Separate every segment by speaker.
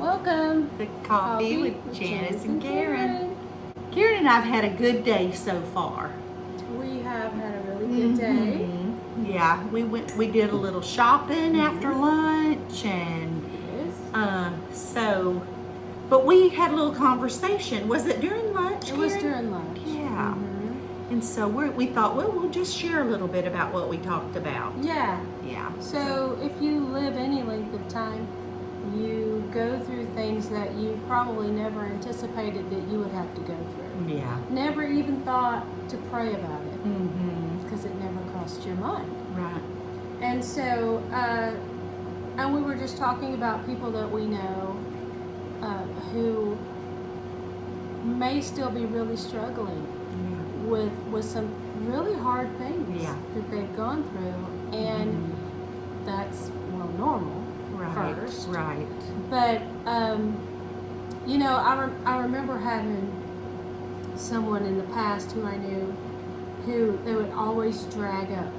Speaker 1: Welcome
Speaker 2: to Coffee with Janis and Karen. Karen and I have had a good day so far.
Speaker 1: We have had a really good day.
Speaker 2: Yeah, we did a little shopping after lunch, and but we had a little conversation. Was it during lunch,
Speaker 1: It
Speaker 2: Karen?
Speaker 1: was during lunch.
Speaker 2: Yeah. And so we thought, well, we'll just share a little bit about what we talked about.
Speaker 1: Yeah.
Speaker 2: Yeah.
Speaker 1: So if you live any length of time, you go through things that you probably never anticipated that you would have to go through.
Speaker 2: Yeah.
Speaker 1: Never even thought to pray about it because it never crossed your mind.
Speaker 2: Right.
Speaker 1: And so, and we were just talking about people that we know who may still be really struggling with some really hard things that they've gone through, and that's normal. First.
Speaker 2: Right.
Speaker 1: But, I remember having someone in the past who I knew who they would always drag up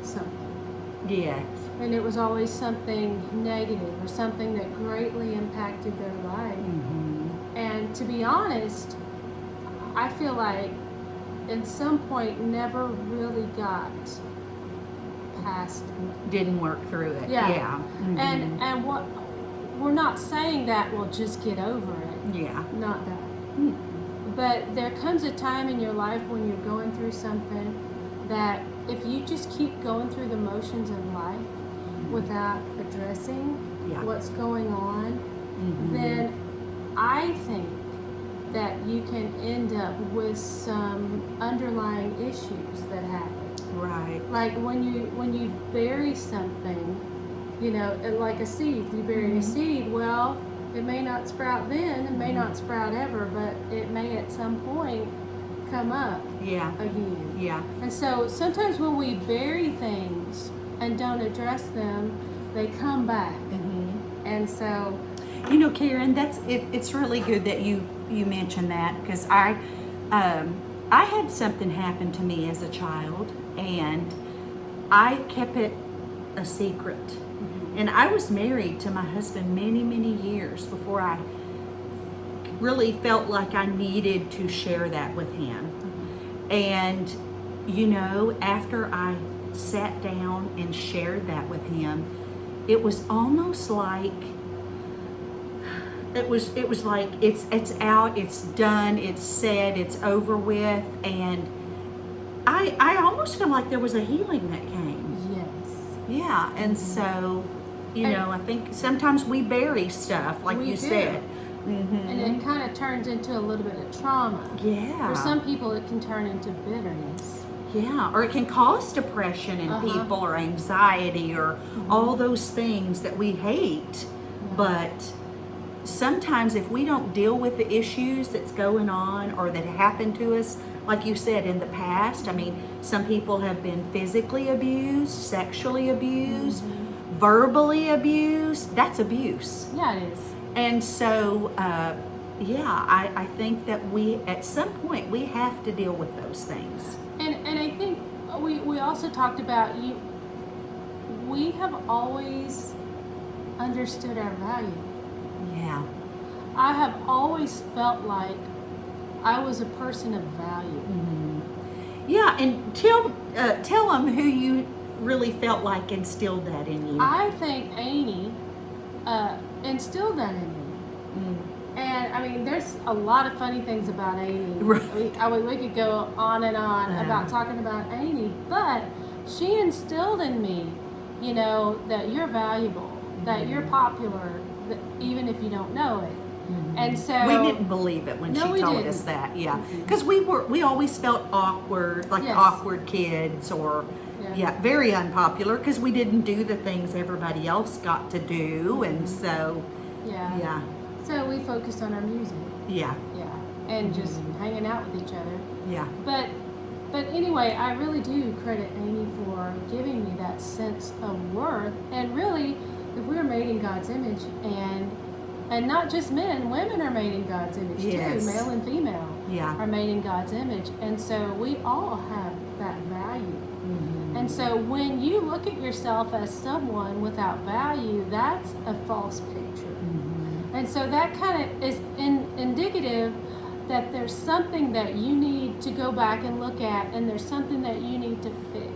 Speaker 1: something.
Speaker 2: Yes.
Speaker 1: And it was always something negative or something that greatly impacted their life. And to be honest, I feel like at some point never really got past it.
Speaker 2: Didn't work through it.
Speaker 1: Yeah. And what we're not saying that we'll just get over it.
Speaker 2: Yeah.
Speaker 1: Not that. But there comes a time in your life when you're going through something that if you just keep going through the motions of life without addressing what's going on, then I think that you can end up with some underlying issues that happen.
Speaker 2: Right.
Speaker 1: Like when you bury something, like a seed, you bury a seed, well, it may not sprout then, it may not sprout ever, but it may at some point come up again.
Speaker 2: Yeah.
Speaker 1: And so sometimes when we bury things and don't address them, they come back. And so,
Speaker 2: Karen, it's really good that you mentioned that, because I had something happen to me as a child, and I kept it a secret. And I was married to my husband many, many years before I really felt like I needed to share that with him. And, after I sat down and shared that with him, it was almost like, it was like it's out, it's done, it's said, it's over with, and I almost feel like there was a healing that came.
Speaker 1: yes.
Speaker 2: Yeah, and so, I think sometimes we bury stuff, like you said.
Speaker 1: And it kind of turns into a little bit of trauma.
Speaker 2: Yeah.
Speaker 1: For some people, it can turn into bitterness.
Speaker 2: Yeah, or it can cause depression in people, or anxiety, or all those things that we hate. But sometimes if we don't deal with the issues that's going on or that happened to us, like you said, in the past, I mean, some people have been physically abused, sexually abused, verbally abused. That's abuse.
Speaker 1: Yeah, it is.
Speaker 2: And so, I think that we, at some point, we have to deal with those things.
Speaker 1: And I think we also talked about we have always understood our value.
Speaker 2: Yeah.
Speaker 1: I have always felt like I was a person of value.
Speaker 2: Yeah, and tell them who you really felt like instilled that in you.
Speaker 1: I think Amy instilled that in me. And I mean, there's a lot of funny things about Amy.
Speaker 2: Right.
Speaker 1: We could go on and on about talking about Amy, but she instilled in me, that you're valuable, that you're popular, that even if you don't know it. And so
Speaker 2: we didn't believe it when she told us that. Yeah, because we always felt awkward, like awkward kids, or very unpopular, because we didn't do the things everybody else got to do, and so
Speaker 1: so we focused on our music. And just hanging out with each other. But anyway, I really do credit Amy for giving me that sense of worth. And really, if we're made in God's image, and not just men, women are made in God's image too, male and female are made in God's image. And so we all have that value. And so when you look at yourself as someone without value, that's a false picture. And so that kind of is indicative that there's something that you need to go back and look at, and there's something that you need to fix.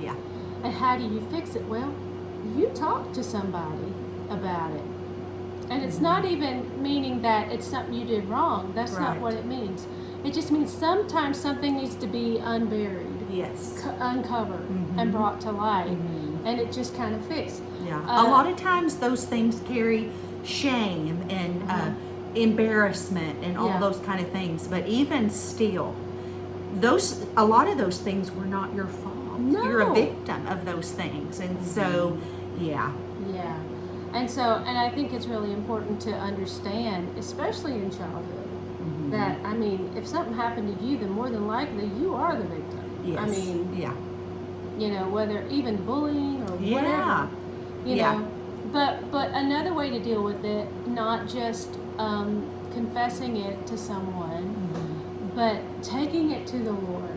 Speaker 2: Yeah.
Speaker 1: And how do you fix it? Well, you talk to somebody about it. And it's not even meaning that it's something you did wrong. That's not what it means. It just means sometimes something needs to be unburied.
Speaker 2: Yes.
Speaker 1: Uncovered and brought to light. And it just kind of fixed.
Speaker 2: Yeah. A lot of times those things carry shame and embarrassment and all those kind of things. But even still, a lot of those things were not your fault. No. You're a victim of those things. And so, yeah.
Speaker 1: Yeah. And I think it's really important to understand, especially in childhood, that, I mean, if something happened to you, then more than likely you are the victim.
Speaker 2: Yes.
Speaker 1: I mean, you know, whether even bullying or whatever, you know. But another way to deal with it, not just confessing it to someone, but taking it to the Lord.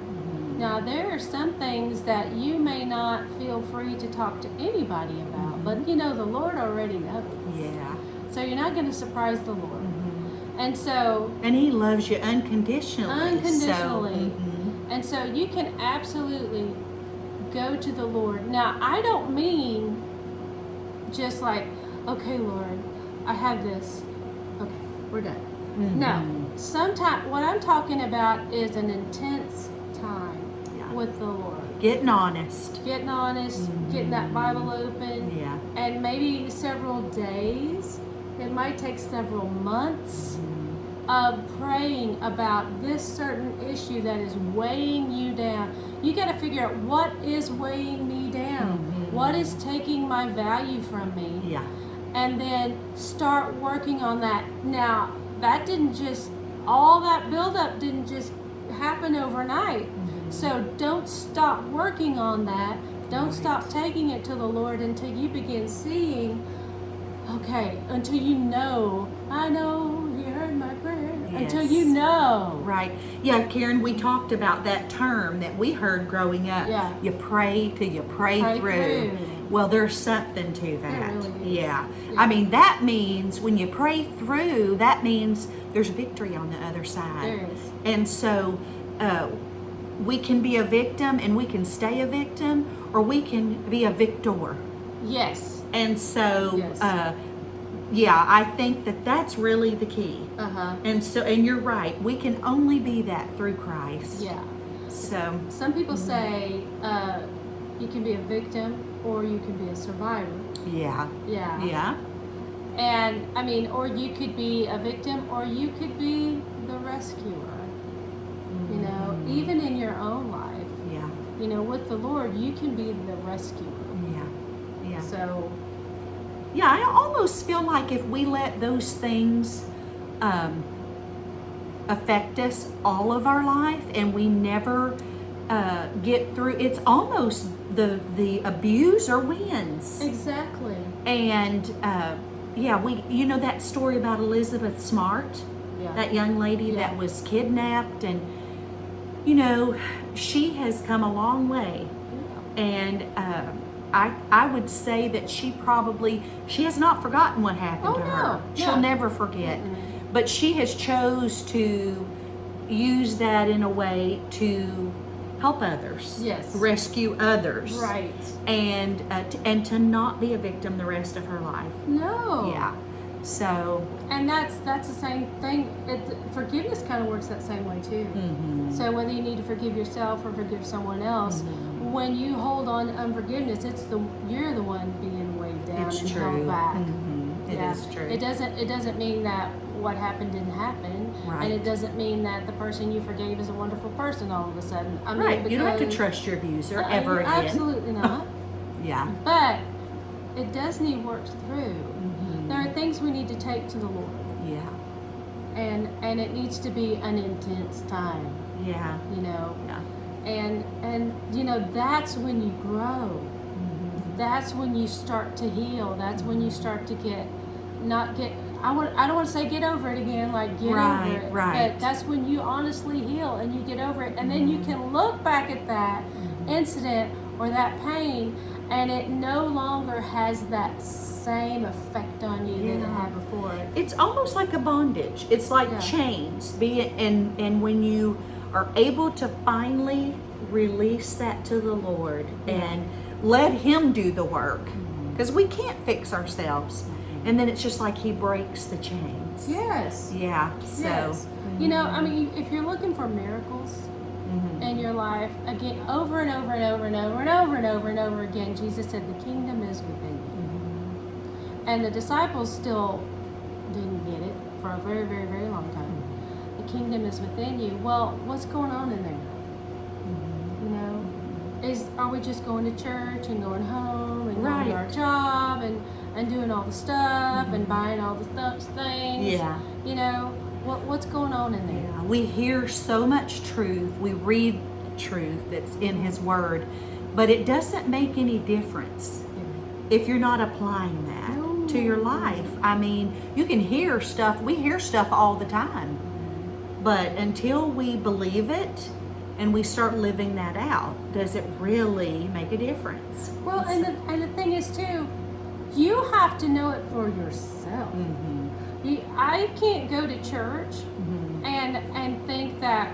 Speaker 1: Now, there are some things that you may not feel free to talk to anybody about, but you know, the Lord already knows.
Speaker 2: Yeah.
Speaker 1: So you're not going to surprise the Lord. And so...
Speaker 2: And He loves you unconditionally.
Speaker 1: Unconditionally. And so you can absolutely go to the Lord. Now, I don't mean just like, okay, Lord, I have this. Okay, we're done. No. Sometimes what I'm talking about is an intense time with the Lord.
Speaker 2: Getting honest.
Speaker 1: Getting that Bible open.
Speaker 2: Yeah.
Speaker 1: And maybe several days. It might take several months of praying about this certain issue that is weighing you down. You got to figure out what is weighing me down. What is taking my value from me?
Speaker 2: Yeah.
Speaker 1: And then start working on that. Now, that didn't just, all that buildup didn't just happen overnight. So don't stop working on that. Don't stop taking it to the Lord until you begin seeing, okay, until you know, I know He heard my prayer.
Speaker 2: Yes.
Speaker 1: Until you know.
Speaker 2: Right. Yeah, Karen, we talked about that term that we heard growing up.
Speaker 1: Yeah.
Speaker 2: You pray till you pray through. Well, there's something to that.
Speaker 1: Really is.
Speaker 2: Yeah. I mean, that means when you pray through, that means there's victory on the other side.
Speaker 1: There is.
Speaker 2: And so we can be a victim and we can stay a victim, or we can be a victor.
Speaker 1: Yes.
Speaker 2: And so, yeah, I think that that's really the key. And so, and you're right, we can only be that through Christ.
Speaker 1: Yeah.
Speaker 2: So
Speaker 1: some people say you can be a victim or you can be a survivor.
Speaker 2: Yeah.
Speaker 1: Yeah.
Speaker 2: Yeah.
Speaker 1: And I mean, or you could be a victim or you could be the rescuer. You know, even in your own life.
Speaker 2: Yeah.
Speaker 1: You know, with the Lord, you can be the rescuer.
Speaker 2: Yeah. Yeah.
Speaker 1: So.
Speaker 2: Yeah, I almost feel like if we let those things affect us all of our life and we never get through, it's almost the abuser wins.
Speaker 1: Exactly.
Speaker 2: And yeah, you know that story about Elizabeth Smart, that young lady that was kidnapped, and you know, she has come a long way. And I would say that she has not forgotten what happened to her. She'll never forget. But she has chose to use that in a way to help others.
Speaker 1: Yes.
Speaker 2: Rescue others.
Speaker 1: Right.
Speaker 2: And to not be a victim the rest of her life.
Speaker 1: No.
Speaker 2: Yeah. So.
Speaker 1: And that's the same thing. Forgiveness kind of works that same way too. So whether you need to forgive yourself or forgive someone else, when you hold on to unforgiveness, you're the one being weighed down and held back.
Speaker 2: It is true.
Speaker 1: It doesn't mean that what happened didn't happen, and it doesn't mean that the person you forgave is a wonderful person all of a sudden. I mean,
Speaker 2: you don't have to trust your abuser ever again.
Speaker 1: Absolutely not.
Speaker 2: Yeah.
Speaker 1: But it does need work through. There are things we need to take to the Lord.
Speaker 2: Yeah.
Speaker 1: And it needs to be an intense time.
Speaker 2: Yeah.
Speaker 1: You know.
Speaker 2: Yeah.
Speaker 1: And you know, that's when you grow. That's when you start to heal. That's when you start to I don't want to say get over it again, like get over it.
Speaker 2: Right.
Speaker 1: But that's when you honestly heal and you get over it, and then you can look back at that incident or that pain and it no longer has that same effect on you that it had before.
Speaker 2: It's almost like a bondage. It's like chains. And when you are able to finally release that to the Lord and let Him do the work, because we can't fix ourselves, and then it's just like He breaks the chains.
Speaker 1: Yes.
Speaker 2: Yeah. So
Speaker 1: yes. You know, I mean, if you're looking for miracles in your life, again, over and over and over and over and over and over and over again, Jesus said, "The kingdom is within you." And the disciples still didn't get it for a very, very, very long time. The kingdom is within you. Well, what's going on in there? You know, are we just going to church and going home and going to our job and doing all the stuff and buying all the things?
Speaker 2: Yeah.
Speaker 1: You know, what's going on in there?
Speaker 2: Yeah. We hear so much truth. We read truth that's in His Word, but it doesn't make any difference if you're not applying that to your life. I mean, you can hear stuff. We hear stuff all the time, but until we believe it and we start living that out, does it really make a difference?
Speaker 1: Well, and the thing is too, you have to know it for yourself. I can't go to church and think that,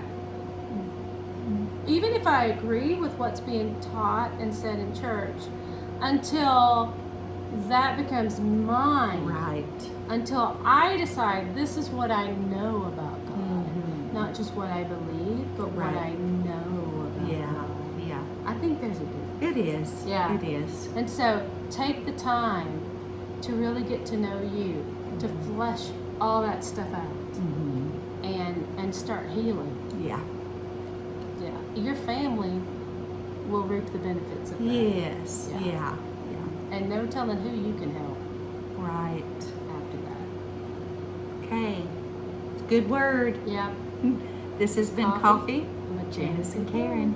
Speaker 1: even if I agree with what's being taught and said in church, until that becomes mine.
Speaker 2: Right.
Speaker 1: Until I decide this is what I know about God. Not just what I believe, but what I know about God.
Speaker 2: Yeah.
Speaker 1: I think there's a difference.
Speaker 2: It is.
Speaker 1: Yeah.
Speaker 2: It is.
Speaker 1: And so take the time to really get to know you, to flesh all that stuff out and start healing.
Speaker 2: Yeah.
Speaker 1: Yeah. Your family will reap the benefits of that.
Speaker 2: Yes. Yeah.
Speaker 1: And no telling who you can help.
Speaker 2: Right.
Speaker 1: After that.
Speaker 2: Okay. Good word.
Speaker 1: Yeah.
Speaker 2: This has been Coffee
Speaker 1: with
Speaker 2: Janis and Karen.